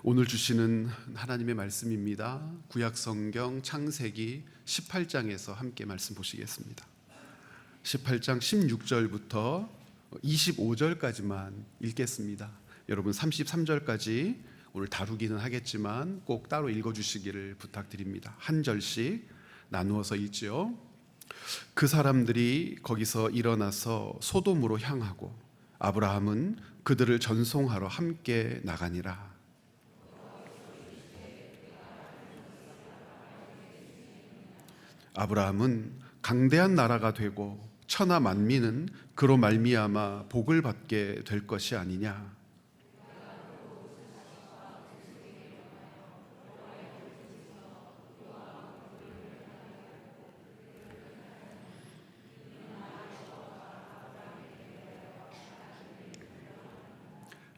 오늘 주시는 하나님의 말씀입니다. 구약성경 창세기 18장에서 함께 말씀 보시겠습니다. 18장 16절부터 25절까지만 읽겠습니다. 여러분 33절까지 오늘 다루기는 하겠지만 꼭 따로 읽어주시기를 부탁드립니다. 한 절씩 나누어서 읽지요. 그 사람들이 거기서 일어나서 소돔으로 향하고 아브라함은 그들을 전송하러 함께 나가니라. 아브라함은 강대한 나라가 되고 천하 만민은 그로 말미암아 복을 받게 될 것이 아니냐.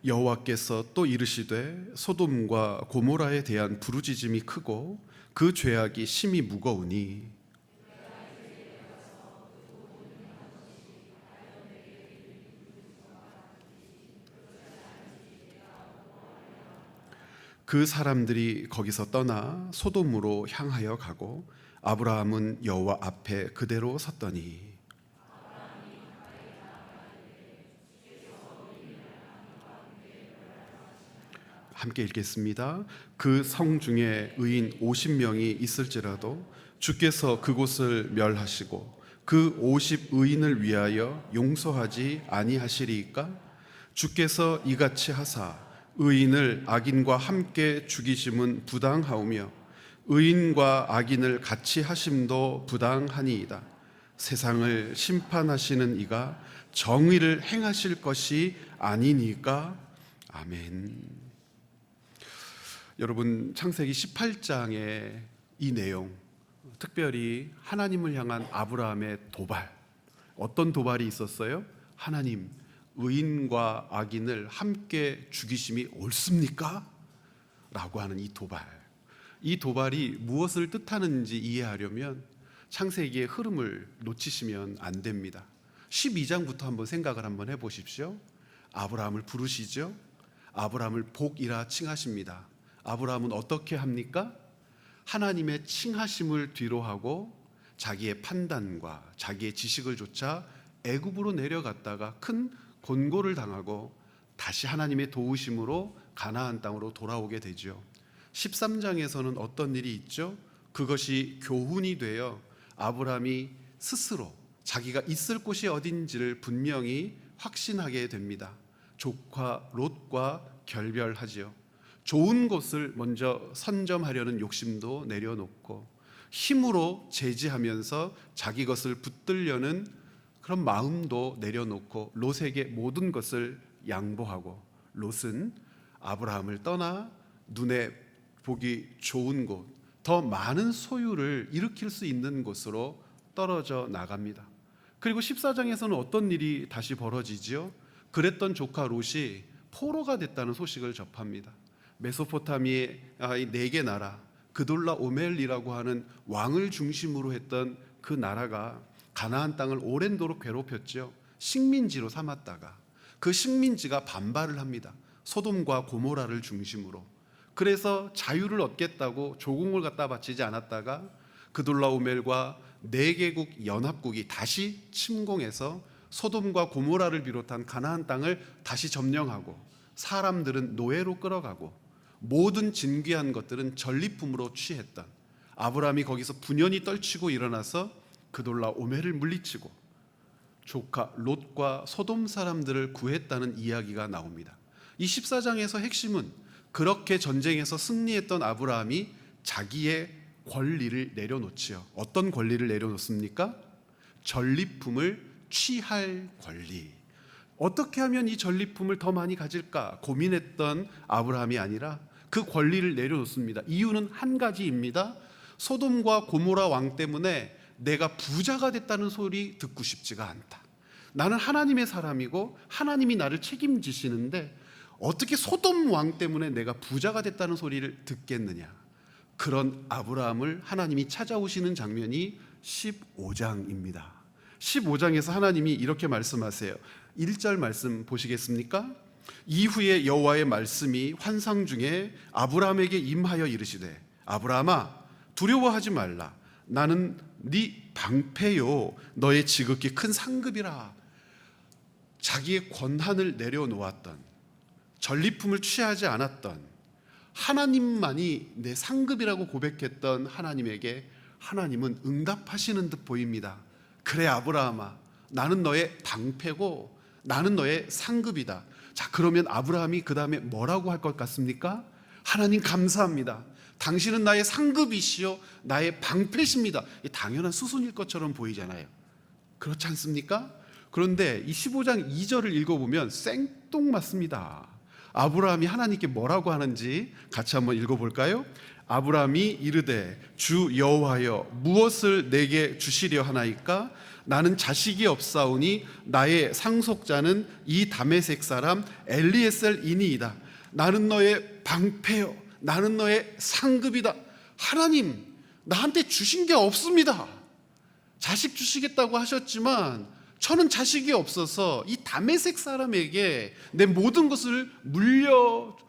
여호와께서 또 이르시되 소돔과 고모라에 대한 부르짖음이 크고 그 죄악이 심히 무거우니 그 사람들이 거기서 떠나 소돔으로 향하여 가고 아브라함은 여호와 앞에 그대로 섰더니 함께 읽겠습니다. 그 성 중에 의인 50명이 있을지라도 주께서 그곳을 멸하시고 그 50의인을 위하여 용서하지 아니하시리이까? 주께서 이같이 하사 의인을 악인과 함께 죽이심은 부당하오며 의인과 악인을 같이 하심도 부당하니이다. 세상을 심판하시는 이가 정의를 행하실 것이 아니니까? 아멘. 여러분 창세기 18장의 이 내용, 특별히 하나님을 향한 아브라함의 도발, 어떤 도발이 있었어요? 하나님, 의인과 악인을 함께 죽이심이 옳습니까? 라고 하는 이 도발. 이 도발이 무엇을 뜻하는지 이해하려면 창세기의 흐름을 놓치시면 안 됩니다. 12장부터 한번 생각을 한번 해보십시오. 아브라함을 부르시죠. 아브라함을 복이라 칭하십니다. 아브라함은 어떻게 합니까? 하나님의 칭하심을 뒤로하고 자기의 판단과 자기의 지식을 조차 애굽으로 내려갔다가 큰 곤고를 당하고 다시 하나님의 도우심으로 가나안 땅으로 돌아오게 되죠. 13장에서는 어떤 일이 있죠? 그것이 교훈이 되어 아브라함이 스스로 자기가 있을 곳이 어딘지를 분명히 확신하게 됩니다. 조카 롯과 결별하지요. 좋은 곳을 먼저 선점하려는 욕심도 내려놓고 힘으로 제지하면서 자기 것을 붙들려는 그런 마음도 내려놓고 롯에게 모든 것을 양보하고 롯은 아브라함을 떠나 눈에 보기 좋은 곳, 더 많은 소유를 일으킬 수 있는 곳으로 떨어져 나갑니다. 그리고 14장에서는 어떤 일이 다시 벌어지지요? 그랬던 조카 롯이 포로가 됐다는 소식을 접합니다. 메소포타미의 4개 나라, 그돌라오멜이라고 하는 왕을 중심으로 했던 그 나라가 가나안 땅을 오랜도록 괴롭혔죠. 식민지로 삼았다가 그 식민지가 반발을 합니다. 소돔과 고모라를 중심으로. 그래서 자유를 얻겠다고 조공을 갖다 바치지 않았다가 그돌라오멜과 4개국 연합국이 다시 침공해서 소돔과 고모라를 비롯한 가나안 땅을 다시 점령하고 사람들은 노예로 끌어가고 모든 진귀한 것들은 전리품으로 취했던 아브라함이 거기서 분연히 떨치고 일어나서 그돌라오멜을 물리치고 조카 롯과 소돔 사람들을 구했다는 이야기가 나옵니다. 이 14장에서 핵심은 그렇게 전쟁에서 승리했던 아브라함이 자기의 권리를 내려놓지요. 어떤 권리를 내려놓습니까? 전리품을 취할 권리. 어떻게 하면 이 전리품을 더 많이 가질까 고민했던 아브라함이 아니라 그 권리를 내려놓습니다. 이유는 한 가지입니다. 소돔과 고모라 왕 때문에 내가 부자가 됐다는 소리 듣고 싶지가 않다. 나는 하나님의 사람이고 하나님이 나를 책임지시는데 어떻게 소돔 왕 때문에 내가 부자가 됐다는 소리를 듣겠느냐. 그런 아브라함을 하나님이 찾아오시는 장면이 15장입니다. 15장에서 하나님이 이렇게 말씀하세요. 1절 말씀 보시겠습니까? 이후에 여호와의 말씀이 환상 중에 아브라함에게 임하여 이르시되 아브라함아 두려워하지 말라. 나는 네 방패요 너의 지극히 큰 상급이라. 자기의 권한을 내려놓았던, 전리품을 취하지 않았던, 하나님만이 내 상급이라고 고백했던 하나님에게 하나님은 응답하시는 듯 보입니다. 그래 아브라함아, 나는 너의 방패고 나는 너의 상급이다. 자, 그러면 아브라함이 그 다음에 뭐라고 할 것 같습니까? 하나님 감사합니다. 당신은 나의 상급이시요 나의 방패십니다. 당연한 수순일 것처럼 보이잖아요. 그렇지 않습니까? 그런데 이 15장 2절을 읽어보면 생뚱맞습니다. 아브라함이 하나님께 뭐라고 하는지 같이 한번 읽어볼까요? 아브라함이 이르되 주 여호와여 무엇을 내게 주시려 하나이까? 나는 자식이 없사오니 나의 상속자는 이 다메섹 사람 엘리에셀이니이다. 나는 너의 방패요 나는 너의 상급이다. 하나님, 나한테 주신 게 없습니다. 자식 주시겠다고 하셨지만 저는 자식이 없어서 이 다메섹 사람에게 내 모든 것을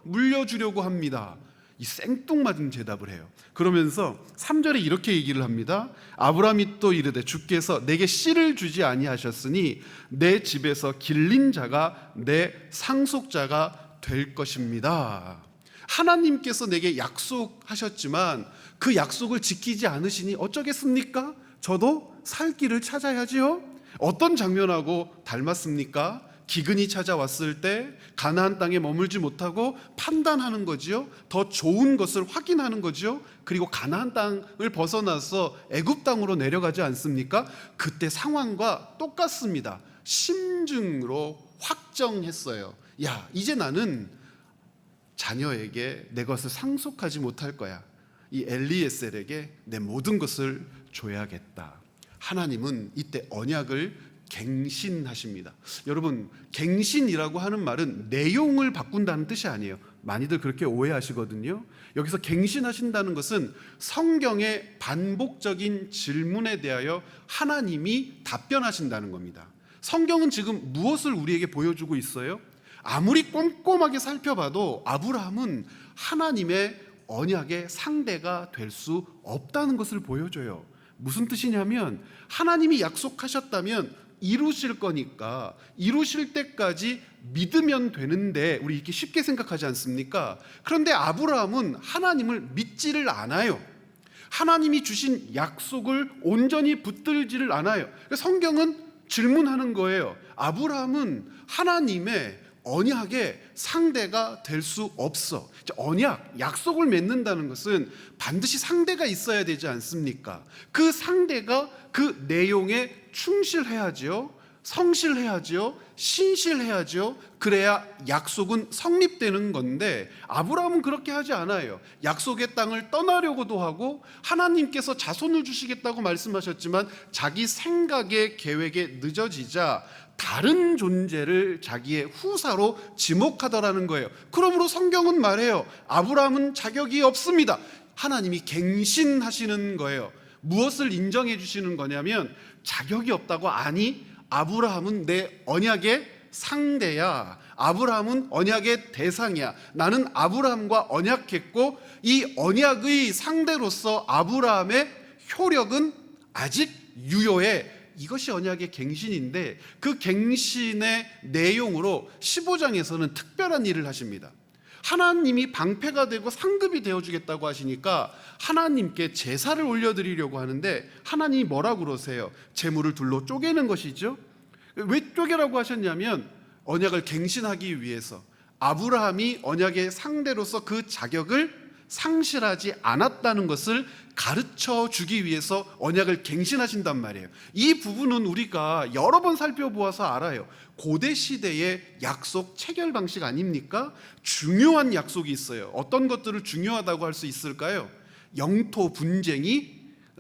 물려주려고 합니다. 이 생뚱맞은 대답을 해요. 그러면서 3절에 이렇게 얘기를 합니다. 아브라함이 또 이르되 주께서 내게 씨를 주지 아니하셨으니 내 집에서 길린 자가 내 상속자가 될 것입니다. 하나님께서 내게 약속하셨지만 그 약속을 지키지 않으시니 어쩌겠습니까? 저도 살 길을 찾아야지요. 어떤 장면하고 닮았습니까? 기근이 찾아왔을 때 가나안 땅에 머물지 못하고 판단하는 거지요. 더 좋은 것을 확인하는 거지요. 그리고 가나안 땅을 벗어나서 애굽 땅으로 내려가지 않습니까? 그때 상황과 똑같습니다. 심증으로 확정했어요. 야, 이제 나는 자녀에게 내 것을 상속하지 못할 거야. 이 엘리에셀에게 내 모든 것을 줘야겠다. 하나님은 이때 언약을 갱신하십니다. 여러분, 갱신이라고 하는 말은 내용을 바꾼다는 뜻이 아니에요. 많이들 그렇게 오해하시거든요. 여기서 갱신하신다는 것은 성경의 반복적인 질문에 대하여 하나님이 답변하신다는 겁니다. 성경은 지금 무엇을 우리에게 보여주고 있어요? 아무리 꼼꼼하게 살펴봐도 아브라함은 하나님의 언약의 상대가 될 수 없다는 것을 보여줘요. 무슨 뜻이냐면 하나님이 약속하셨다면 이루실 거니까 이루실 때까지 믿으면 되는데 우리 이렇게 쉽게 생각하지 않습니까? 그런데 아브라함은 하나님을 믿지를 않아요. 하나님이 주신 약속을 온전히 붙들지를 않아요. 성경은 질문하는 거예요. 아브라함은 하나님의 언약의 상대가 될 수 없어. 언약, 약속을 맺는다는 것은 반드시 상대가 있어야 되지 않습니까? 그 상대가 그 내용에 충실해야죠, 성실해야죠, 신실해야죠. 그래야 약속은 성립되는 건데 아브라함은 그렇게 하지 않아요. 약속의 땅을 떠나려고도 하고 하나님께서 자손을 주시겠다고 말씀하셨지만 자기 생각의 계획에 늦어지자 다른 존재를 자기의 후사로 지목하더라는 거예요. 그러므로 성경은 말해요. 아브라함은 자격이 없습니다. 하나님이 갱신하시는 거예요. 무엇을 인정해 주시는 거냐면 자격이 없다고. 아니, 아브라함은 내 언약의 상대야. 아브라함은 언약의 대상이야. 나는 아브라함과 언약했고 이 언약의 상대로서 아브라함의 효력은 아직 유효해. 이것이 언약의 갱신인데 그 갱신의 내용으로 15장에서는 특별한 일을 하십니다. 하나님이 방패가 되고 상급이 되어주겠다고 하시니까 하나님께 제사를 올려드리려고 하는데 하나님이 뭐라고 그러세요? 제물을 둘로 쪼개는 것이죠. 왜 쪼개라고 하셨냐면 언약을 갱신하기 위해서 아브라함이 언약의 상대로서 그 자격을 상실하지 않았다는 것을 가르쳐 주기 위해서 언약을 갱신하신단 말이에요. 이 부분은 우리가 여러 번 살펴보아서 알아요. 고대 시대의 약속 체결 방식 아닙니까? 중요한 약속이 있어요. 어떤 것들을 중요하다고 할 수 있을까요? 영토 분쟁이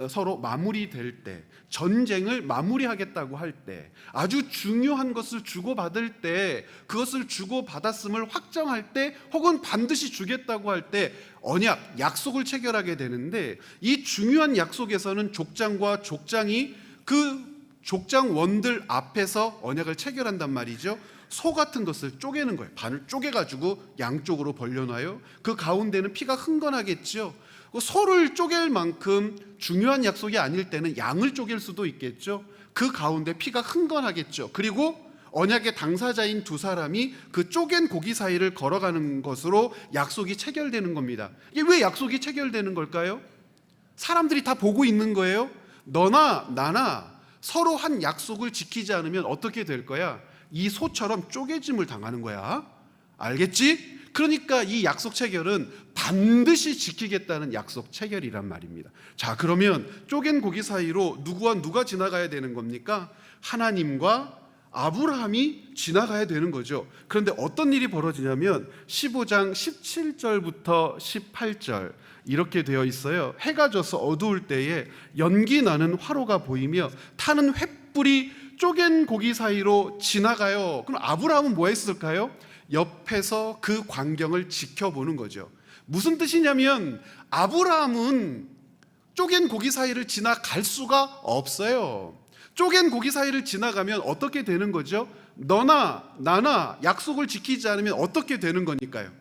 서로 마무리될 때, 전쟁을 마무리하겠다고 할 때, 아주 중요한 것을 주고받을 때, 그것을 주고받았음을 확정할 때, 혹은 반드시 주겠다고 할 때 언약, 약속을 체결하게 되는데 이 중요한 약속에서는 족장과 족장이 그 족장원들 앞에서 언약을 체결한단 말이죠. 소 같은 것을 쪼개는 거예요. 반을 쪼개가지고 양쪽으로 벌려놔요. 그 가운데는 피가 흥건하겠죠. 소를 쪼갤 만큼 중요한 약속이 아닐 때는 양을 쪼갤 수도 있겠죠. 그 가운데 피가 흥건하겠죠. 그리고 언약의 당사자인 두 사람이 그 쪼갠 고기 사이를 걸어가는 것으로 약속이 체결되는 겁니다. 이게 왜 약속이 체결되는 걸까요? 사람들이 다 보고 있는 거예요. 너나 나나 서로 한 약속을 지키지 않으면 어떻게 될 거야? 이 소처럼 쪼개짐을 당하는 거야. 알겠지? 그러니까 이 약속 체결은 반드시 지키겠다는 약속 체결이란 말입니다. 자, 그러면 쪼갠 고기 사이로 누구와 누가 지나가야 되는 겁니까? 하나님과 아브라함이 지나가야 되는 거죠. 그런데 어떤 일이 벌어지냐면 15장 17절부터 18절 이렇게 되어 있어요. 해가 져서 어두울 때에 연기 나는 화로가 보이며 타는 횃불이 쪼갠 고기 사이로 지나가요. 그럼 아브라함은 뭐 했을까요? 옆에서 그 광경을 지켜보는 거죠. 무슨 뜻이냐면 아브라함은 쪼갠 고기 사이를 지나갈 수가 없어요. 쪼갠 고기 사이를 지나가면 어떻게 되는 거죠? 너나 나나 약속을 지키지 않으면 어떻게 되는 거니까요?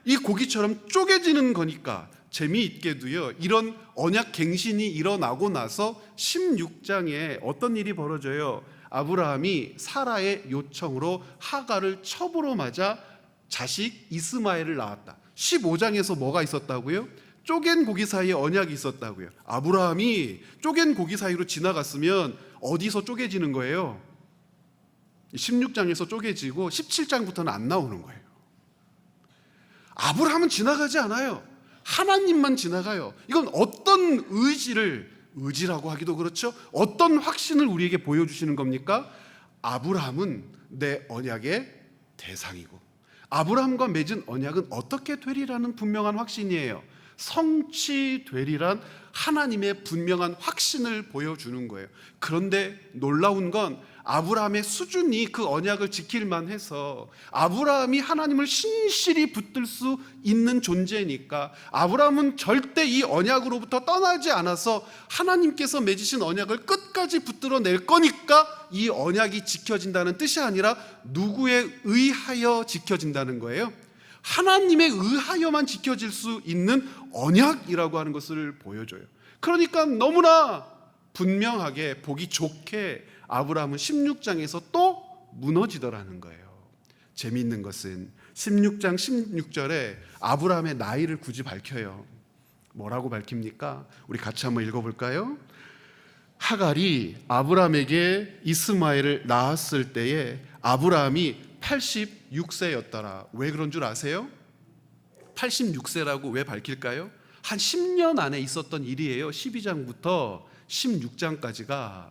이 고기처럼 쪼개지는 거니까. 재미있게도요, 이런 언약 갱신이 일어나고 나서 16장에 어떤 일이 벌어져요? 아브라함이 사라의 요청으로 하갈을 첩으로 맞아 자식 이스마엘을 낳았다. 15장에서 뭐가 있었다고요? 쪼갠 고기 사이에 언약이 있었다고요. 아브라함이 쪼갠 고기 사이로 지나갔으면 어디서 쪼개지는 거예요? 16장에서 쪼개지고 17장부터는 안 나오는 거예요. 아브라함은 지나가지 않아요. 하나님만 지나가요. 이건 어떤 의지라고 하기도 그렇죠. 어떤 확신을 우리에게 보여주시는 겁니까? 아브라함은 내 언약의 대상이고, 아브라함과 맺은 언약은 어떻게 되리라는 분명한 확신이에요. 성취되리란 하나님의 분명한 확신을 보여주는 거예요. 그런데 놀라운 건 아브라함의 수준이 그 언약을 지킬만 해서 아브라함이 하나님을 신실히 붙들 수 있는 존재니까 아브라함은 절대 이 언약으로부터 떠나지 않아서 하나님께서 맺으신 언약을 끝까지 붙들어 낼 거니까 이 언약이 지켜진다는 뜻이 아니라 누구에 의하여 지켜진다는 거예요. 하나님에 의하여만 지켜질 수 있는 언약이라고 하는 것을 보여줘요. 그러니까 너무나 분명하게 보기 좋게 아브라함은 16장에서 또 무너지더라는 거예요. 재미있는 것은 16장 16절에 아브라함의 나이를 굳이 밝혀요. 뭐라고 밝힙니까? 우리 같이 한번 읽어볼까요? 하갈이 아브라함에게 이스마엘을 낳았을 때에 아브라함이 86세였더라. 왜 그런 줄 아세요? 86세라고 왜 밝힐까요? 한 10년 안에 있었던 일이에요. 12장부터 16장까지가.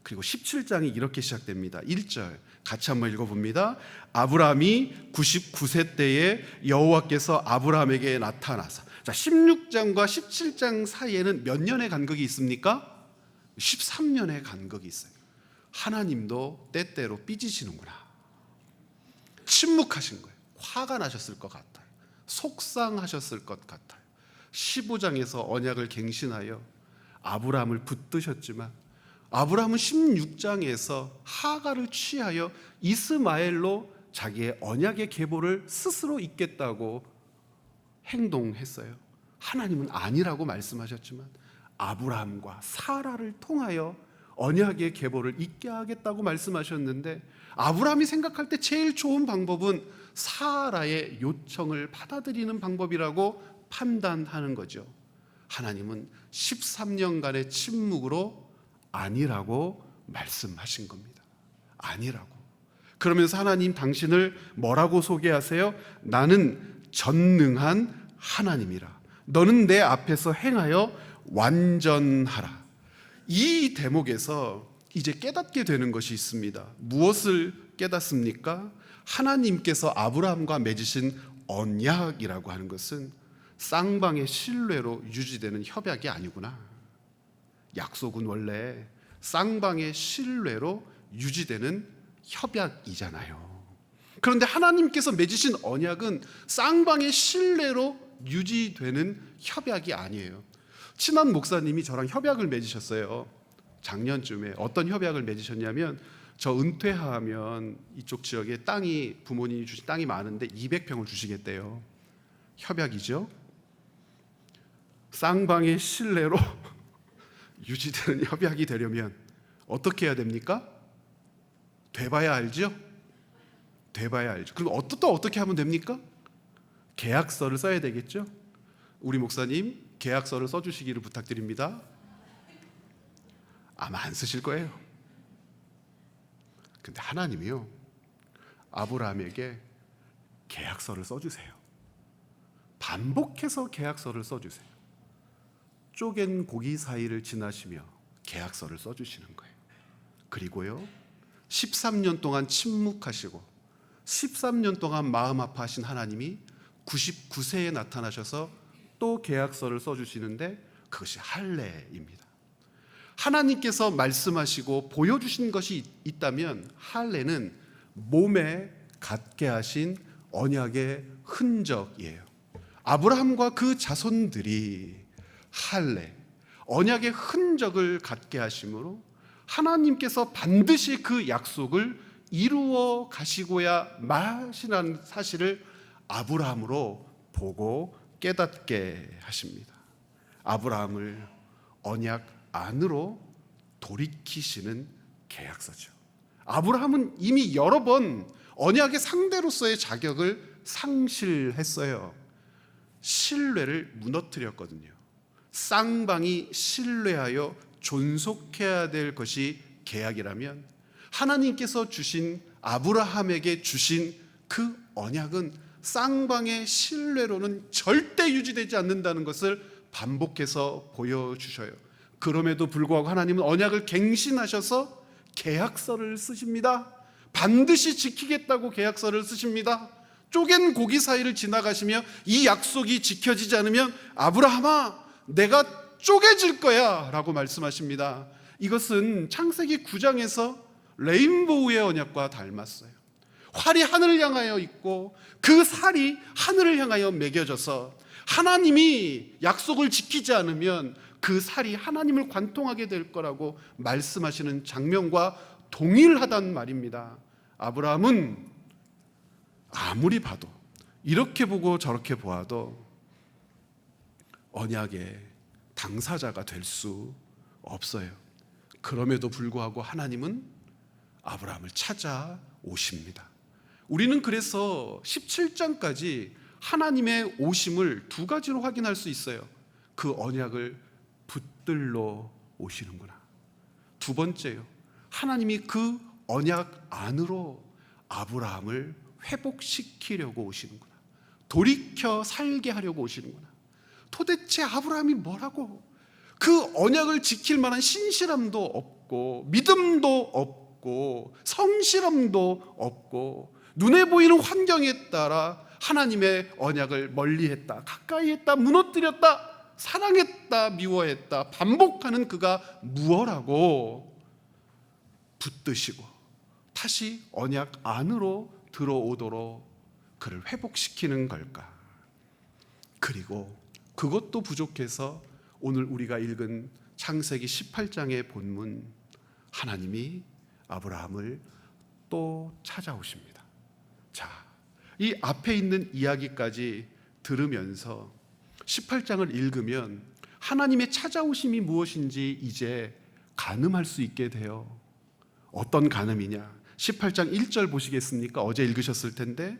그리고 17장이 이렇게 시작됩니다. 1절 같이 한번 읽어봅니다. 아브라함이 99세 때에 여호와께서 아브라함에게 나타나서. 자, 16장과 17장 사이에는 몇 년의 간극이 있습니까? 13년의 간극이 있어요. 하나님도 때때로 삐지시는구나. 침묵하신 거예요. 화가 나셨을 것 같아요. 속상하셨을 것 같아요. 15장에서 언약을 갱신하여 아브라함을 붙드셨지만 아브라함은 16장에서 하갈을 취하여 이스마엘로 자기의 언약의 계보를 스스로 잇겠다고 행동했어요. 하나님은 아니라고 말씀하셨지만 아브라함과 사라를 통하여 언약의 계보를 잇게 하겠다고 말씀하셨는데 아브라함이 생각할 때 제일 좋은 방법은 사라의 요청을 받아들이는 방법이라고 판단하는 거죠. 하나님은 13년간의 침묵으로 아니라고 말씀하신 겁니다. 아니라고. 그러면서 하나님 당신을 뭐라고 소개하세요? 나는 전능한 하나님이라. 너는 내 앞에서 행하여 완전하라. 이 대목에서 이제 깨닫게 되는 것이 있습니다. 무엇을 깨닫습니까? 하나님께서 아브라함과 맺으신 언약이라고 하는 것은 쌍방의 신뢰로 유지되는 협약이 아니구나. 약속은 원래 쌍방의 신뢰로 유지되는 협약이잖아요. 그런데 하나님께서 맺으신 언약은 쌍방의 신뢰로 유지되는 협약이 아니에요. 친한 목사님이 저랑 협약을 맺으셨어요. 작년쯤에 어떤 협약을 맺으셨냐면 저 은퇴하면 이쪽 지역에 땅이 부모님이 주신 땅이 많은데 200평을 주시겠대요. 협약이죠. 쌍방의 신뢰로 유지되는 협약이 되려면 어떻게 해야 됩니까? 돼봐야 알죠? 돼봐야 알죠. 그럼 또 어떻게 하면 됩니까? 계약서를 써야 되겠죠? 우리 목사님 계약서를 써주시기를 부탁드립니다. 아마 안 쓰실 거예요. 근데 하나님이요, 아브라함에게 계약서를 써주세요. 반복해서 계약서를 써주세요. 쪼갠 고기 사이를 지나시며 계약서를 써주시는 거예요. 그리고요, 13년 동안 침묵하시고 13년 동안 마음 아파하신 하나님이 99세에 나타나셔서 또 계약서를 써주시는데 그것이 할례입니다. 하나님께서 말씀하시고 보여주신 것이 있다면 할례는 몸에 갖게 하신 언약의 흔적이에요. 아브라함과 그 자손들이 할례, 언약의 흔적을 갖게 하심으로 하나님께서 반드시 그 약속을 이루어 가시고야 마시라는 사실을 아브라함으로 보고 깨닫게 하십니다. 아브라함을 언약 안으로 돌이키시는 계약서죠. 아브라함은 이미 여러 번 언약의 상대로서의 자격을 상실했어요. 신뢰를 무너뜨렸거든요. 쌍방이 신뢰하여 존속해야 될 것이 계약이라면 하나님께서 주신 아브라함에게 주신 그 언약은 쌍방의 신뢰로는 절대 유지되지 않는다는 것을 반복해서 보여주셔요. 그럼에도 불구하고 하나님은 언약을 갱신하셔서 계약서를 쓰십니다. 반드시 지키겠다고 계약서를 쓰십니다. 쪼갠 고기 사이를 지나가시며 이 약속이 지켜지지 않으면 아브라함아 내가 쪼개질 거야 라고 말씀하십니다. 이것은 창세기 9장에서 레인보우의 언약과 닮았어요. 활이 하늘을 향하여 있고 그 살이 하늘을 향하여 매겨져서 하나님이 약속을 지키지 않으면 그 살이 하나님을 관통하게 될 거라고 말씀하시는 장면과 동일하단 말입니다. 아브라함은 아무리 봐도 이렇게 보고 저렇게 보아도 언약의 당사자가 될 수 없어요. 그럼에도 불구하고 하나님은 아브라함을 찾아오십니다. 우리는 그래서 17장까지 하나님의 오심을 두 가지로 확인할 수 있어요. 그 언약을 붙들러 오시는구나. 두 번째요, 하나님이 그 언약 안으로 아브라함을 회복시키려고 오시는구나. 돌이켜 살게 하려고 오시는구나. 도대체 아브라함이 뭐라고 그 언약을 지킬 만한 신실함도 없고 믿음도 없고 성실함도 없고 눈에 보이는 환경에 따라 하나님의 언약을 멀리했다, 가까이했다, 무너뜨렸다, 사랑했다, 미워했다 반복하는 그가 무엇라고 붙드시고 다시 언약 안으로 들어오도록 그를 회복시키는 걸까? 그리고 그것도 부족해서 오늘 우리가 읽은 창세기 18장의 본문, 하나님이 아브라함을 또 찾아오십니다. 자, 이 앞에 있는 이야기까지 들으면서 18장을 읽으면 하나님의 찾아오심이 무엇인지 이제 가늠할 수 있게 돼요. 어떤 가늠이냐? 18장 1절 보시겠습니까? 어제 읽으셨을 텐데,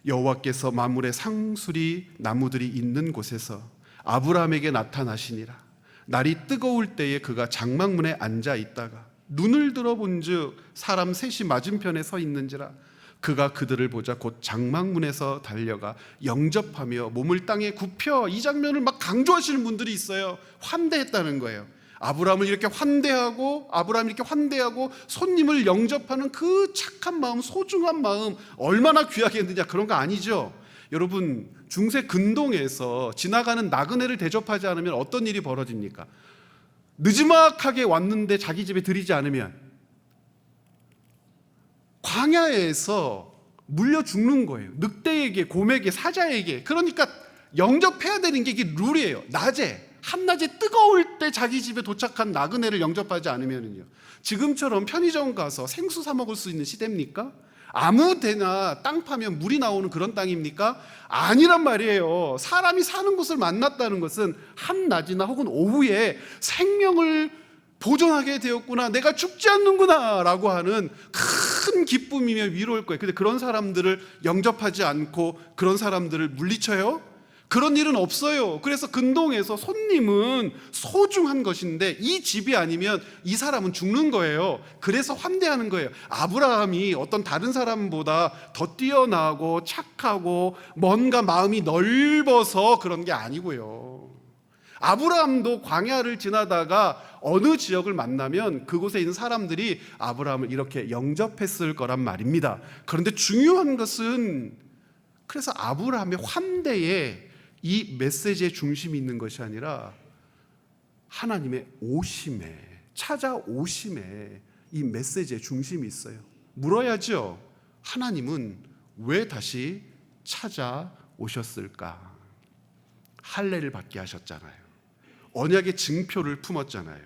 여호와께서 만물의 상수리 나무들이 있는 곳에서 아브라함에게 나타나시니라. 날이 뜨거울 때에 그가 장막문에 앉아 있다가 눈을 들어본즉 사람 셋이 맞은편에 서 있는지라. 그가 그들을 보자 곧 장막문에서 달려가 영접하며 몸을 땅에 굽혀. 이 장면을 막 강조하시는 분들이 있어요. 환대했다는 거예요. 아브라함을 이렇게 환대하고 손님을 영접하는 그 착한 마음, 소중한 마음 얼마나 귀하겠느냐, 그런 거 아니죠. 여러분, 중세 근동에서 지나가는 나그네를 대접하지 않으면 어떤 일이 벌어집니까? 느지막하게 왔는데 자기 집에 들이지 않으면 광야에서 물려 죽는 거예요. 늑대에게, 곰에게, 사자에게. 그러니까 영접해야 되는 게 이게 룰이에요. 낮에 한낮에 뜨거울 때 자기 집에 도착한 나그네를 영접하지 않으면요, 지금처럼 편의점 가서 생수 사 먹을 수 있는 시대입니까? 아무 데나 땅 파면 물이 나오는 그런 땅입니까? 아니란 말이에요. 사람이 사는 곳을 만났다는 것은 한낮이나 혹은 오후에 생명을 보존하게 되었구나, 내가 죽지 않는구나 라고 하는 큰 기쁨이며 위로일 거예요. 근데 그런 사람들을 영접하지 않고 그런 사람들을 물리쳐요? 그런 일은 없어요. 그래서 근동에서 손님은 소중한 것인데 이 집이 아니면 이 사람은 죽는 거예요. 그래서 환대하는 거예요. 아브라함이 어떤 다른 사람보다 더 뛰어나고 착하고 뭔가 마음이 넓어서 그런 게 아니고요. 아브라함도 광야를 지나다가 어느 지역을 만나면 그곳에 있는 사람들이 아브라함을 이렇게 영접했을 거란 말입니다. 그런데 중요한 것은, 그래서 아브라함의 환대에 이 메시지의 중심이 있는 것이 아니라 하나님의 오심에, 찾아오심에 이 메시지의 중심이 있어요. 물어야죠. 하나님은 왜 다시 찾아오셨을까? 할례를 받게 하셨잖아요. 언약의 증표를 품었잖아요.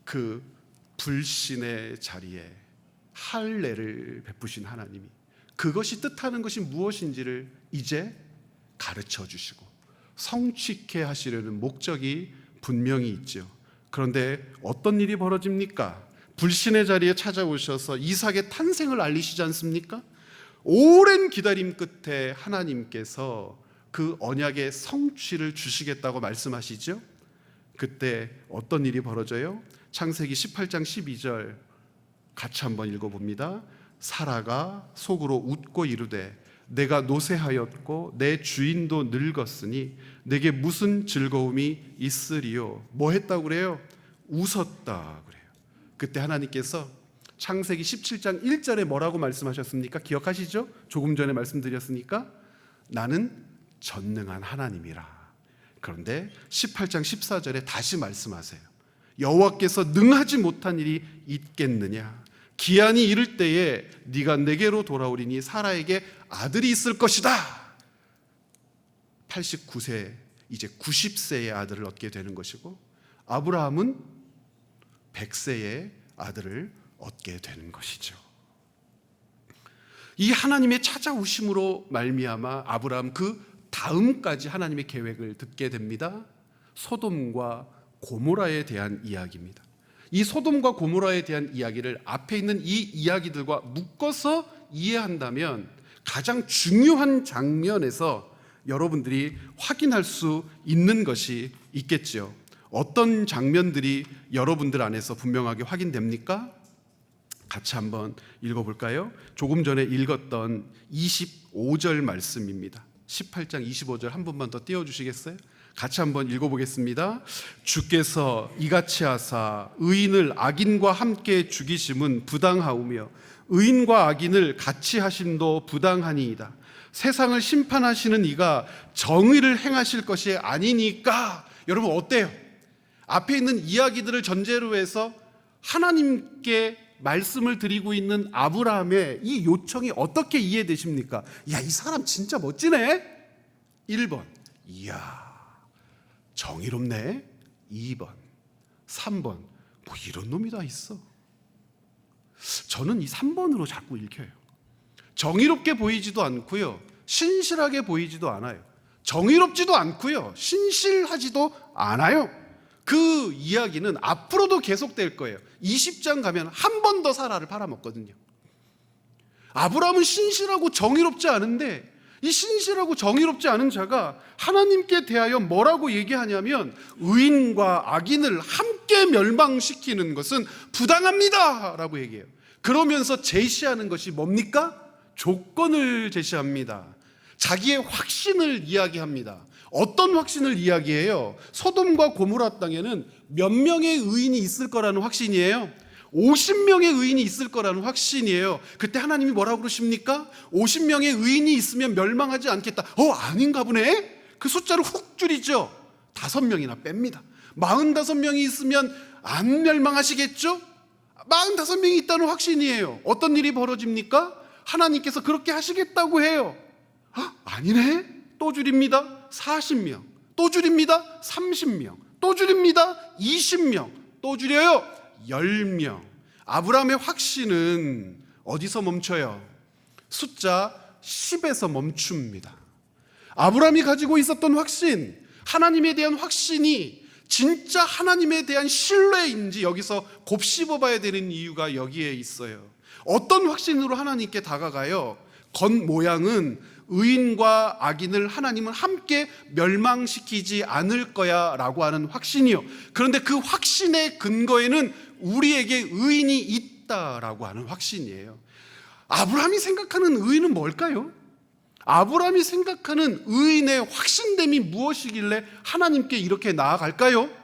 그 불신의 자리에 할례를 베푸신 하나님이, 그것이 뜻하는 것이 무엇인지를 이제 가르쳐 주시고 성취케 하시려는 목적이 분명히 있죠. 그런데 어떤 일이 벌어집니까? 불신의 자리에 찾아오셔서 이삭의 탄생을 알리시지 않습니까? 오랜 기다림 끝에 하나님께서 그 언약의 성취를 주시겠다고 말씀하시죠. 그때 어떤 일이 벌어져요? 창세기 18장 12절 같이 한번 읽어봅니다. 사라가 속으로 웃고 이르되 내가 노쇠하였고 내 주인도 늙었으니 내게 무슨 즐거움이 있으리요? 뭐 했다고 그래요? 웃었다 그래요. 그때 하나님께서 창세기 17장 1절에 뭐라고 말씀하셨습니까? 기억하시죠? 조금 전에 말씀드렸으니까 나는 전능한 하나님이라. 그런데 18장 14절에 다시 말씀하세요. 여호와께서 능하지 못한 일이 있겠느냐? 기한이 이를 때에 네가 내게로 돌아오리니 사라에게 아들이 있을 것이다. 89세, 이제 90세의 아들을 얻게 되는 것이고, 아브라함은 100세의 아들을 얻게 되는 것이죠. 이 하나님의 찾아오심으로 말미암아 아브라함 그 다음까지 하나님의 계획을 듣게 됩니다. 소돔과 고모라에 대한 이야기입니다. 이 소돔과 고모라에 대한 이야기를 앞에 있는 이 이야기들과 묶어서 이해한다면 가장 중요한 장면에서 여러분들이 확인할 수 있는 것이 있겠죠. 어떤 장면들이 여러분들 안에서 분명하게 확인됩니까? 같이 한번 읽어볼까요? 조금 전에 읽었던 25절 말씀입니다. 18장 25절 한 번만 더 띄워주시겠어요? 같이 한번 읽어보겠습니다. 주께서 이같이 하사 의인을 악인과 함께 죽이심은 부당하오며 의인과 악인을 같이 하심도 부당하니이다. 세상을 심판하시는 이가 정의를 행하실 것이 아니니까. 여러분 어때요? 앞에 있는 이야기들을 전제로 해서 하나님께 말씀을 드리고 있는 아브라함의 이 요청이 어떻게 이해되십니까? 야, 이 사람 진짜 멋지네. 1번, 이야 정의롭네. 2번, 3번, 뭐 이런 놈이 다 있어. 저는 이 3번으로 자꾸 읽혀요. 정의롭게 보이지도 않고요, 신실하게 보이지도 않아요. 정의롭지도 않고요, 신실하지도 않아요. 그 이야기는 앞으로도 계속될 거예요. 20장 가면 한 번 더 사라를 팔아먹거든요. 아브라함은 신실하고 정의롭지 않은데 이 신실하고 정의롭지 않은 자가 하나님께 대하여 뭐라고 얘기하냐면 의인과 악인을 함께 멸망시키는 것은 부당합니다 라고 얘기해요. 그러면서 제시하는 것이 뭡니까? 조건을 제시합니다. 자기의 확신을 이야기합니다. 어떤 확신을 이야기해요? 소돔과 고모라 땅에는 몇 명의 의인이 있을 거라는 확신이에요? 50명의 의인이 있을 거라는 확신이에요. 그때 하나님이 뭐라고 그러십니까? 50명의 의인이 있으면 멸망하지 않겠다. 아닌가 보네? 그 숫자를 훅 줄이죠. 5명이나 뺍니다. 45명이 있으면 안 멸망하시겠죠? 45명이 있다는 확신이에요. 어떤 일이 벌어집니까? 하나님께서 그렇게 하시겠다고 해요. 아니네? 또 줄입니다. 40명, 또 줄입니다. 30명. 또 줄입니다. 20명. 또 줄여요. 10명. 아브라함의 확신은 어디서 멈춰요? 숫자 10에서 멈춥니다. 아브라함이 가지고 있었던 확신, 하나님에 대한 확신이 진짜 하나님에 대한 신뢰인지 여기서 곱씹어봐야 되는 이유가 여기에 있어요. 어떤 확신으로 하나님께 다가가요? 겉모양은 의인과 악인을 하나님은 함께 멸망시키지 않을 거야 라고 하는 확신이요. 그런데 그 확신의 근거에는 우리에게 의인이 있다라고 하는 확신이에요. 아브라함이 생각하는 의인은 뭘까요? 아브라함이 생각하는 의인의 확신됨이 무엇이길래 하나님께 이렇게 나아갈까요?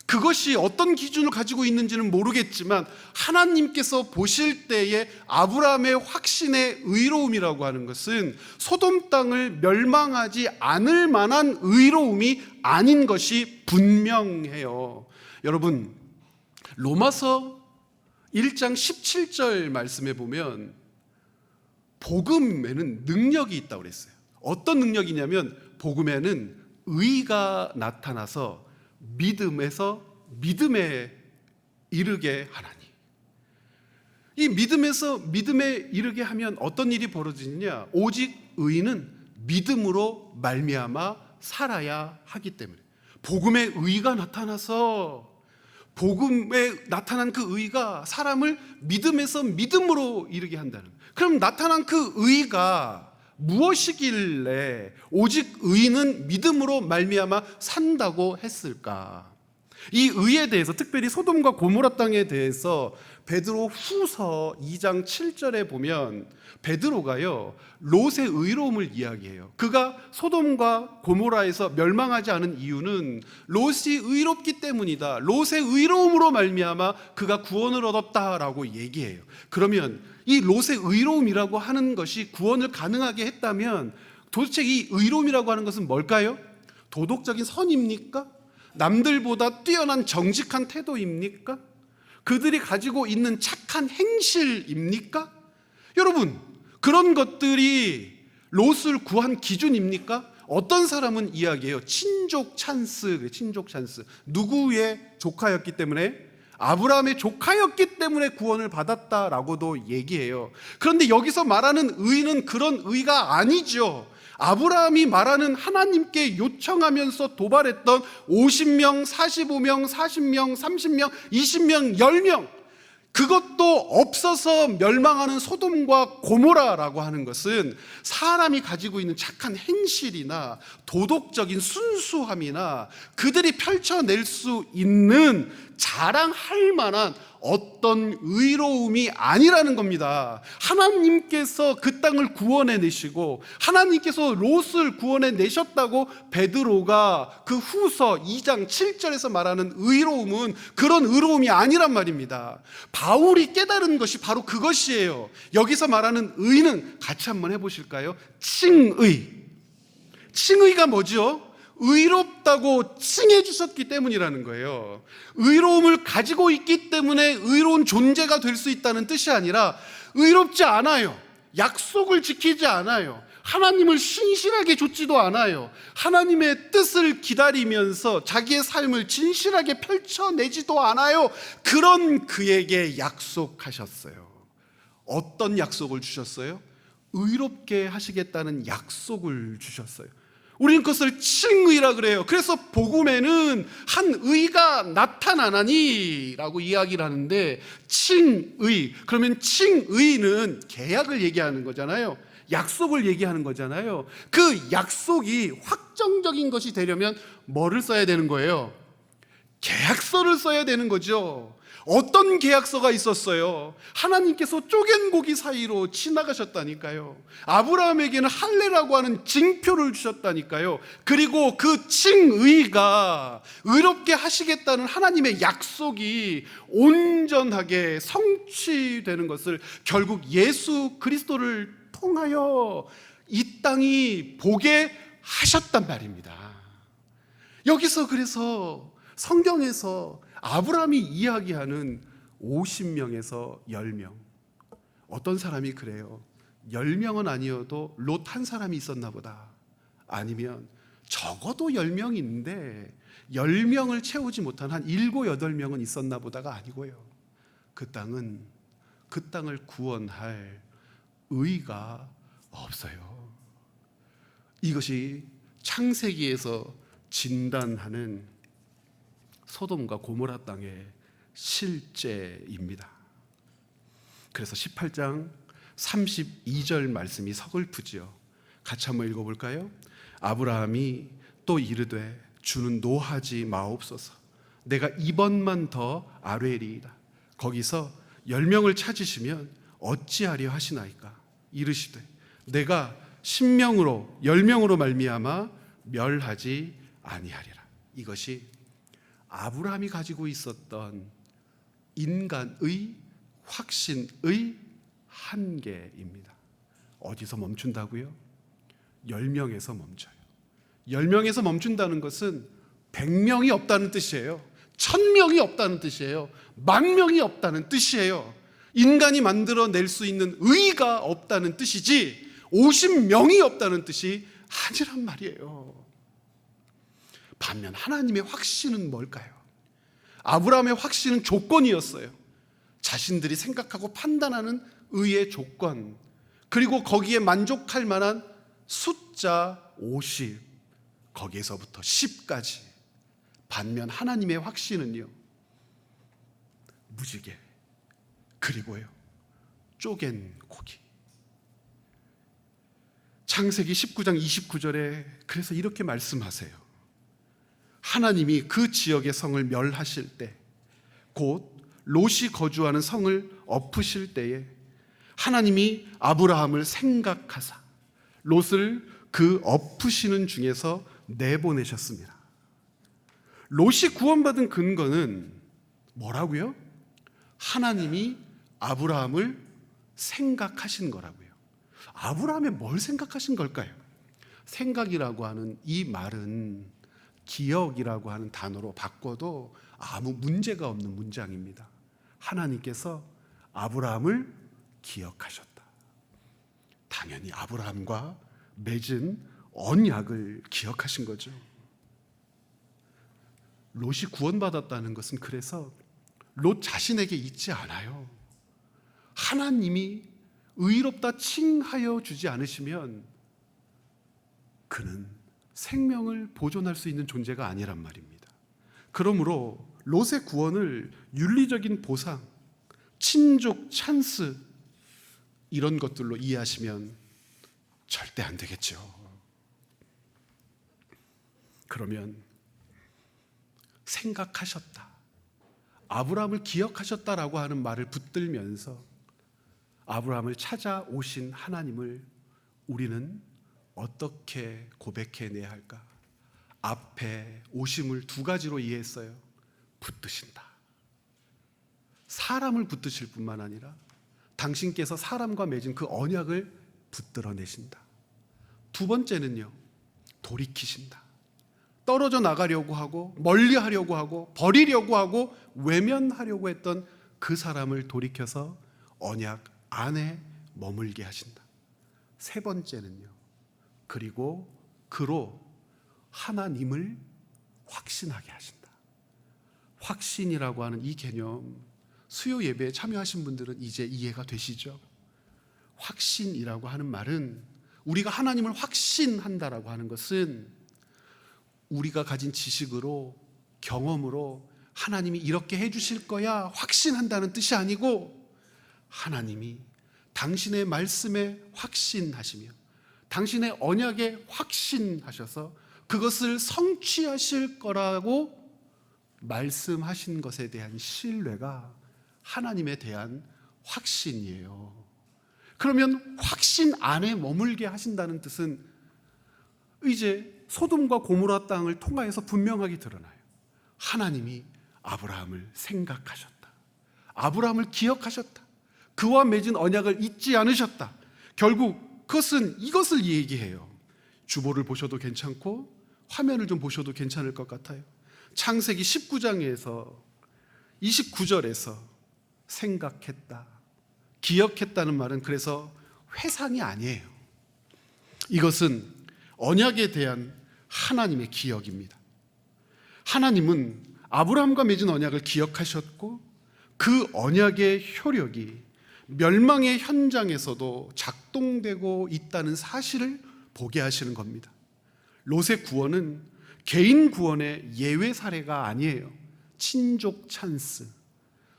그것이 어떤 기준을 가지고 있는지는 모르겠지만 하나님께서 보실 때에 아브라함의 확신의 의로움이라고 하는 것은 소돔 땅을 멸망하지 않을 만한 의로움이 아닌 것이 분명해요. 여러분, 로마서 1장 17절 말씀에 보면 복음에는 능력이 있다고 그랬어요. 어떤 능력이냐면 복음에는 의가 나타나서 믿음에서 믿음에 이르게 하나니, 이 믿음에서 믿음에 이르게 하면 어떤 일이 벌어지느냐? 오직 의인은 믿음으로 말미암아 살아야 하기 때문에 복음의 의가 나타나서 복음에 나타난 그 의가 사람을 믿음에서 믿음으로 이르게 한다는, 그럼 나타난 그 의가 무엇이길래 오직 의인은 믿음으로 말미암아 산다고 했을까? 이 의에 대해서, 특별히 소돔과 고모라 땅에 대해서 베드로 후서 2장 7절에 보면 베드로가요 롯의 의로움을 이야기해요. 그가 소돔과 고모라에서 멸망하지 않은 이유는 롯이 의롭기 때문이다. 롯의 의로움으로 말미암아 그가 구원을 얻었다라고 얘기해요. 그러면 이 롯의 의로움이라고 하는 것이 구원을 가능하게 했다면 도대체 이 의로움이라고 하는 것은 뭘까요? 도덕적인 선입니까? 남들보다 뛰어난 정직한 태도입니까? 그들이 가지고 있는 착한 행실입니까? 여러분, 그런 것들이 롯을 구한 기준입니까? 어떤 사람은 이야기해요. 친족 찬스, 친족 찬스. 누구의 조카였기 때문에? 아브라함의 조카였기 때문에 구원을 받았다라고도 얘기해요. 그런데 여기서 말하는 의는 그런 의가 아니죠. 아브라함이 말하는 하나님께 요청하면서 도발했던 50명, 45명, 40명, 30명, 20명, 10명, 그것도 없어서 멸망하는 소돔과 고모라라고 하는 것은 사람이 가지고 있는 착한 행실이나 도덕적인 순수함이나 그들이 펼쳐낼 수 있는 자랑할 만한 어떤 의로움이 아니라는 겁니다. 하나님께서 그 땅을 구원해 내시고 하나님께서 롯을 구원해 내셨다고 베드로가 그 후서 2장 7절에서 말하는 의로움은 그런 의로움이 아니란 말입니다. 바울이 깨달은 것이 바로 그것이에요. 여기서 말하는 의는 같이 한번 해보실까요? 칭의. 칭의가 뭐죠? 의롭다고 칭해 주셨기 때문이라는 거예요. 의로움을 가지고 있기 때문에 의로운 존재가 될 수 있다는 뜻이 아니라 의롭지 않아요. 약속을 지키지 않아요. 하나님을 신실하게 좇지도 않아요. 하나님의 뜻을 기다리면서 자기의 삶을 진실하게 펼쳐내지도 않아요. 그런 그에게 약속하셨어요. 어떤 약속을 주셨어요? 의롭게 하시겠다는 약속을 주셨어요. 우리는 그것을 칭의라 그래요. 그래서 복음에는 한 의가 나타나나니 라고 이야기를 하는데, 칭의, 그러면 칭의는 계약을 얘기하는 거잖아요. 약속을 얘기하는 거잖아요. 그 약속이 확정적인 것이 되려면 뭐를 써야 되는 거예요? 계약서를 써야 되는 거죠. 어떤 계약서가 있었어요? 하나님께서 쪼갠 고기 사이로 지나가셨다니까요. 아브라함에게는 할례라고 하는 징표를 주셨다니까요. 그리고 그 칭의가 의롭게 하시겠다는 하나님의 약속이 온전하게 성취되는 것을 결국 예수 그리스도를 통하여 이 땅이 보게 하셨단 말입니다. 여기서 그래서 성경에서 아브라함이 이야기하는 50명에서 10명, 어떤 사람이 그래요. 10명은 아니어도 롯 한 사람이 있었나 보다. 아니면 적어도 10명인데 10명을 채우지 못한 한 7, 8명은 있었나 보다가 아니고요. 그 땅을 구원할 의가 없어요. 이것이 창세기에서 진단하는 소돔과 고모라 땅의 실제입니다. 그래서 18장 32절 말씀이 서글프지요. 같이 한번 읽어볼까요? 아브라함이 또 이르되 주는 노하지 마옵소서. 내가 이번만 더 아뢰리이다. 거기서 10명을 찾으시면 어찌하려 하시나이까. 이르시되 내가 10명으로 말미암아 멸하지 아니하리라. 이것이 아브라함이 가지고 있었던 인간의 확신의 한계입니다. 어디서 멈춘다고요? 10명에서 멈춰요. 10명에서 멈춘다는 것은 100명이 없다는 뜻이에요. 1000명이 없다는 뜻이에요. 10,000명이 없다는 뜻이에요. 인간이 만들어낼 수 있는 의가 없다는 뜻이지 50명이 없다는 뜻이 아니란 말이에요. 반면 하나님의 확신은 뭘까요? 아브라함의 확신은 조건이었어요. 자신들이 생각하고 판단하는 의의 조건, 그리고 거기에 만족할 만한 숫자 50, 거기에서부터 10까지. 반면 하나님의 확신은요, 무지개, 그리고요 쪼갠 고기. 창세기 19장 29절에 그래서 이렇게 말씀하세요. 하나님이 그 지역의 성을 멸하실 때, 곧 롯이 거주하는 성을 엎으실 때에 하나님이 아브라함을 생각하사 롯을 그 엎으시는 중에서 내보내셨습니다. 롯이 구원받은 근거는 뭐라고요? 하나님이 아브라함을 생각하신 거라고요. 아브라함이 뭘 생각하신 걸까요? 생각이라고 하는 이 말은 기억이라고 하는 단어로 바꿔도 아무 문제가 없는 문장입니다. 하나님께서 아브라함을 기억하셨다. 당연히 아브라함과 맺은 언약을 기억하신 거죠. 롯이 구원받았다는 것은 그래서 롯 자신에게 있지 않아요. 하나님이 의롭다 칭하여 주지 않으시면 그는 생명을 보존할 수 있는 존재가 아니란 말입니다. 그러므로 롯의 구원을 윤리적인 보상, 친족 찬스 이런 것들로 이해하시면 절대 안 되겠죠. 그러면 생각하셨다, 아브라함을 기억하셨다라고 하는 말을 붙들면서 아브라함을 찾아오신 하나님을 우리는 어떻게 고백해내야 할까? 앞에 오심을 두 가지로 이해했어요. 붙드신다. 사람을 붙드실 뿐만 아니라 당신께서 사람과 맺은 그 언약을 붙들어내신다. 두 번째는요, 돌이키신다. 떨어져 나가려고 하고 멀리 하려고 하고 버리려고 하고 외면하려고 했던 그 사람을 돌이켜서 언약 안에 머물게 하신다. 세 번째는요, 그리고 그로 하나님을 확신하게 하신다. 확신이라고 하는 이 개념, 수요 예배에 참여하신 분들은 이제 이해가 되시죠? 확신이라고 하는 말은, 우리가 하나님을 확신한다라고 하는 것은 우리가 가진 지식으로, 경험으로 하나님이 이렇게 해주실 거야 확신한다는 뜻이 아니고, 하나님이 당신의 말씀에 확신하시며 당신의 언약에 확신하셔서 그것을 성취하실 거라고 말씀하신 것에 대한 신뢰가 하나님에 대한 확신이에요. 그러면 확신 안에 머물게 하신다는 뜻은 이제 소돔과 고모라 땅을 통하여서 분명하게 드러나요. 하나님이 아브라함을 생각하셨다. 아브라함을 기억하셨다. 그와 맺은 언약을 잊지 않으셨다. 결국 그것은 이것을 얘기해요. 주보를 보셔도 괜찮고 화면을 좀 보셔도 괜찮을 것 같아요. 창세기 19장에서 29절에서 생각했다, 기억했다는 말은 그래서 회상이 아니에요. 이것은 언약에 대한 하나님의 기억입니다. 하나님은 아브라함과 맺은 언약을 기억하셨고 그 언약의 효력이 멸망의 현장에서도 작동되고 있다는 사실을 보게 하시는 겁니다. 롯의 구원은 개인 구원의 예외 사례가 아니에요. 친족 찬스.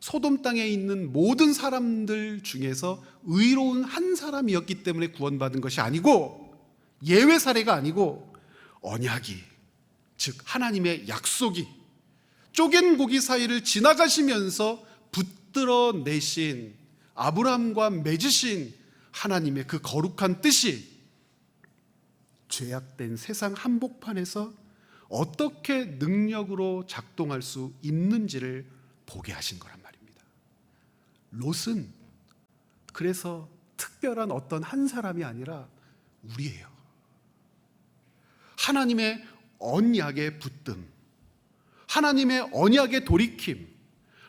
소돔 땅에 있는 모든 사람들 중에서 의로운 한 사람이었기 때문에 구원받은 것이 아니고, 예외 사례가 아니고, 언약이, 즉 하나님의 약속이 쪼갠 고기 사이를 지나가시면서 붙들어 내신 아브라함과 맺으신 하나님의 그 거룩한 뜻이 죄악된 세상 한복판에서 어떻게 능력으로 작동할 수 있는지를 보게 하신 거란 말입니다. 롯은 그래서 특별한 어떤 한 사람이 아니라 우리예요. 하나님의 언약의 붙듦, 하나님의 언약의 돌이킴,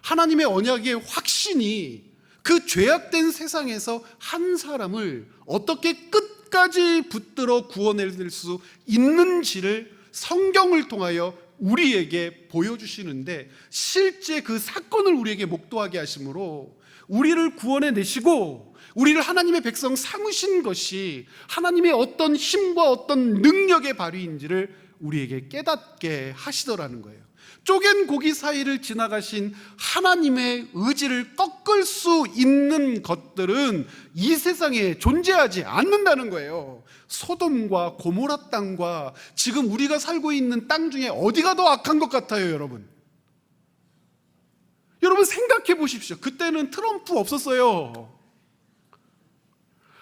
하나님의 언약의 확신이 그 죄악된 세상에서 한 사람을 어떻게 끝까지 붙들어 구원해낼 수 있는지를 성경을 통하여 우리에게 보여주시는데, 실제 그 사건을 우리에게 목도하게 하심으로 우리를 구원해내시고 우리를 하나님의 백성 삼으신 것이 하나님의 어떤 힘과 어떤 능력의 발휘인지를 우리에게 깨닫게 하시더라는 거예요. 쪼갠 고기 사이를 지나가신 하나님의 의지를 꺾을 수 있는 것들은 이 세상에 존재하지 않는다는 거예요. 소돔과 고모라 땅과 지금 우리가 살고 있는 땅 중에 어디가 더 악한 것 같아요, 여러분? 여러분 생각해 보십시오. 그때는 트럼프 없었어요.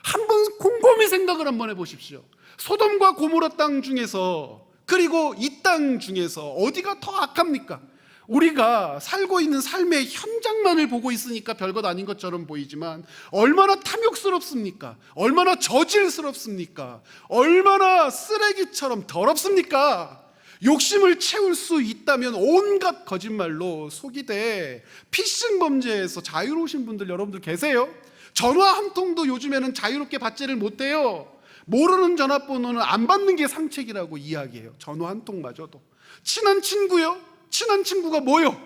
한번 곰곰이 생각을 한번 해보십시오. 소돔과 고모라 땅 중에서, 그리고 이 땅 중에서 어디가 더 악합니까? 우리가 살고 있는 삶의 현장만을 보고 있으니까 별것 아닌 것처럼 보이지만 얼마나 탐욕스럽습니까? 얼마나 저질스럽습니까? 얼마나 쓰레기처럼 더럽습니까? 욕심을 채울 수 있다면 온갖 거짓말로 속이되 피싱 범죄에서 자유로우신 분들 여러분들 계세요? 전화 한 통도 요즘에는 자유롭게 받지를 못해요. 모르는 전화번호는 안 받는 게 상책이라고 이야기해요. 전화 한 통마저도. 친한 친구요? 친한 친구가 뭐요?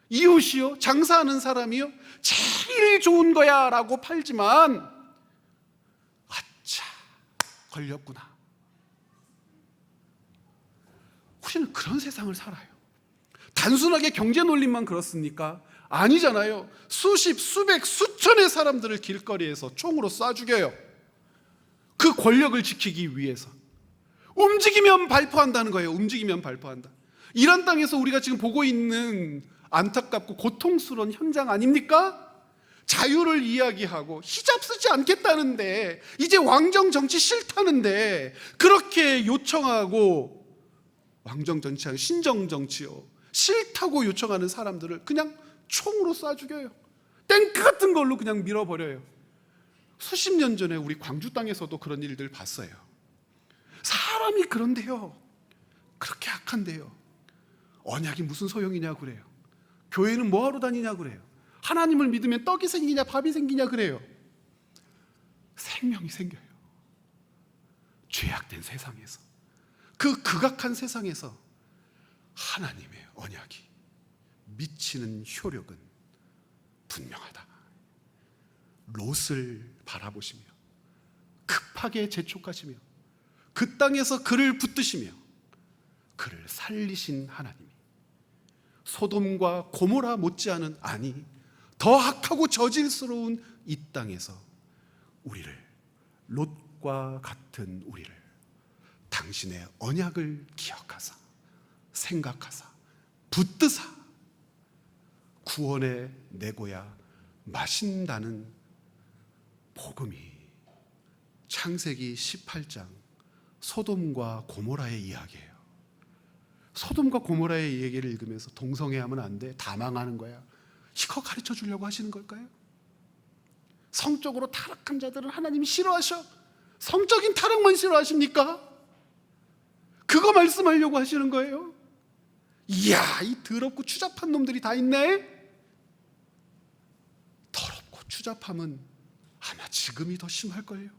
이웃이요? 장사하는 사람이요? 제일 좋은 거야 라고 팔지만 아차 걸렸구나. 우리는 그런 세상을 살아요. 단순하게 경제 논리만 그렇습니까? 아니잖아요. 수십, 수백, 수천의 사람들을 길거리에서 총으로 쏴 죽여요. 그 권력을 지키기 위해서. 움직이면 발포한다는 거예요. 움직이면 발포한다. 이란 땅에서 우리가 지금 보고 있는 안타깝고 고통스러운 현장 아닙니까? 자유를 이야기하고 히잡 쓰지 않겠다는데, 이제 왕정 정치 싫다는데 그렇게 요청하고, 왕정 정치하고 신정 정치요 싫다고 요청하는 사람들을 그냥 총으로 쏴 죽여요. 탱크 같은 걸로 그냥 밀어버려요. 수십 년 전에 우리 광주 땅에서도 그런 일들 봤어요. 사람이 그런데요, 그렇게 악한데요, 언약이 무슨 소용이냐 그래요. 교회는 뭐하러 다니냐 그래요. 하나님을 믿으면 떡이 생기냐 밥이 생기냐 그래요. 생명이 생겨요. 죄악된 세상에서, 그 극악한 세상에서 하나님의 언약이 미치는 효력은 분명하다. 롯을 바라보시며 급하게 재촉하시며 그 땅에서 그를 붙드시며 그를 살리신 하나님이 소돔과 고모라 못지않은, 아니 더 악하고 저질스러운 이 땅에서 우리를, 롯과 같은 우리를 당신의 언약을 기억하사 생각하사 붙드사 구원해 내고야 마신다는 복음이 창세기 18장 소돔과 고모라의 이야기예요. 소돔과 고모라의 얘기를 읽으면서 동성애하면 안 돼, 다 망하는 거야, 이거 가르쳐 주려고 하시는 걸까요? 성적으로 타락한 자들은 하나님이 싫어하셔. 성적인 타락만 싫어하십니까? 그거 말씀하려고 하시는 거예요? 이야, 이 더럽고 추잡한 놈들이 다 있네. 더럽고 추잡함은 아마 지금이 더 심할걸요.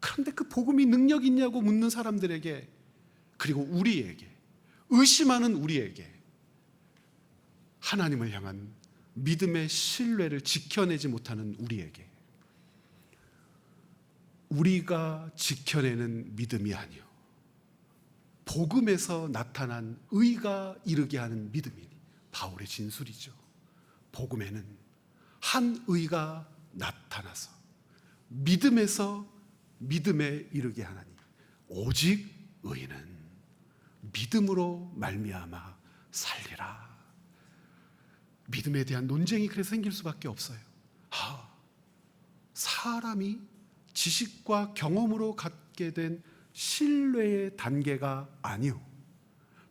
그런데 그 복음이 능력 있냐고 묻는 사람들에게 그리고 우리에게, 의심하는 우리에게 하나님을 향한 믿음의 신뢰를 지켜내지 못하는 우리에게 우리가 지켜내는 믿음이 아니요 복음에서 나타난 의가 이르게 하는 믿음이니 바울의 진술이죠. 복음에는 한 의가 나타나서 믿음에서 믿음에 이르게 하나니 오직 의는 믿음으로 말미암아 살리라. 믿음에 대한 논쟁이 그래서 생길 수밖에 없어요. 사람이 지식과 경험으로 갖게 된 신뢰의 단계가 아니요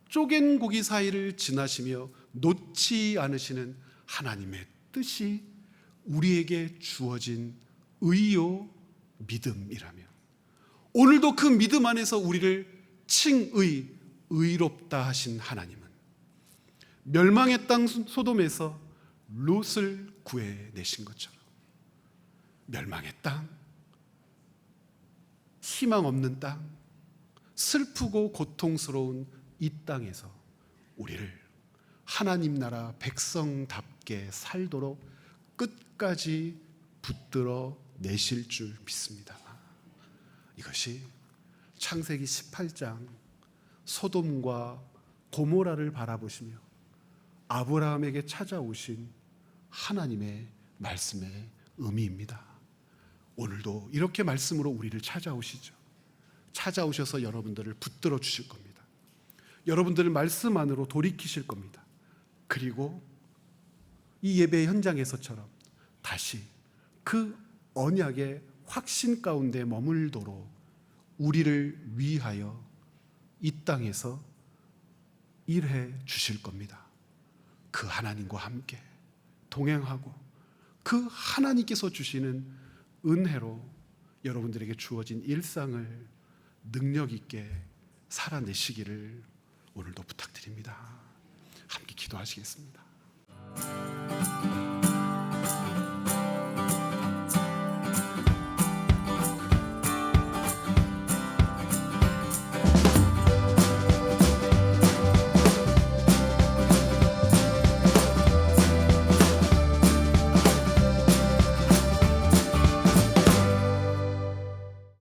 쪼갠 고기 사이를 지나시며 놓지 않으시는 하나님의 뜻이 우리에게 주어진 의요 믿음이라면 오늘도 그 믿음 안에서 우리를 칭의, 의롭다 하신 하나님은 멸망의 땅 소돔에서 롯을 구해내신 것처럼 멸망의 땅, 희망 없는 땅, 슬프고 고통스러운 이 땅에서 우리를 하나님 나라 백성답게 살도록 끝까지 붙들어 내실 줄 믿습니다. 이것이 창세기 18장 소돔과 고모라를 바라보시며 아브라함에게 찾아오신 하나님의 말씀의 의미입니다. 오늘도 이렇게 말씀으로 우리를 찾아오시죠. 찾아오셔서 여러분들을 붙들어 주실 겁니다. 여러분들을 말씀 안으로 돌이키실 겁니다. 그리고 이 예배 현장에서처럼 다시 그 언약의 확신 가운데 머물도록 우리를 위하여 이 땅에서 일해 주실 겁니다. 그 하나님과 함께 동행하고 그 하나님께서 주시는 은혜로 여러분들에게 주어진 일상을 능력 있게 살아내시기를 오늘도 부탁드립니다. 함께 기도하시겠습니다.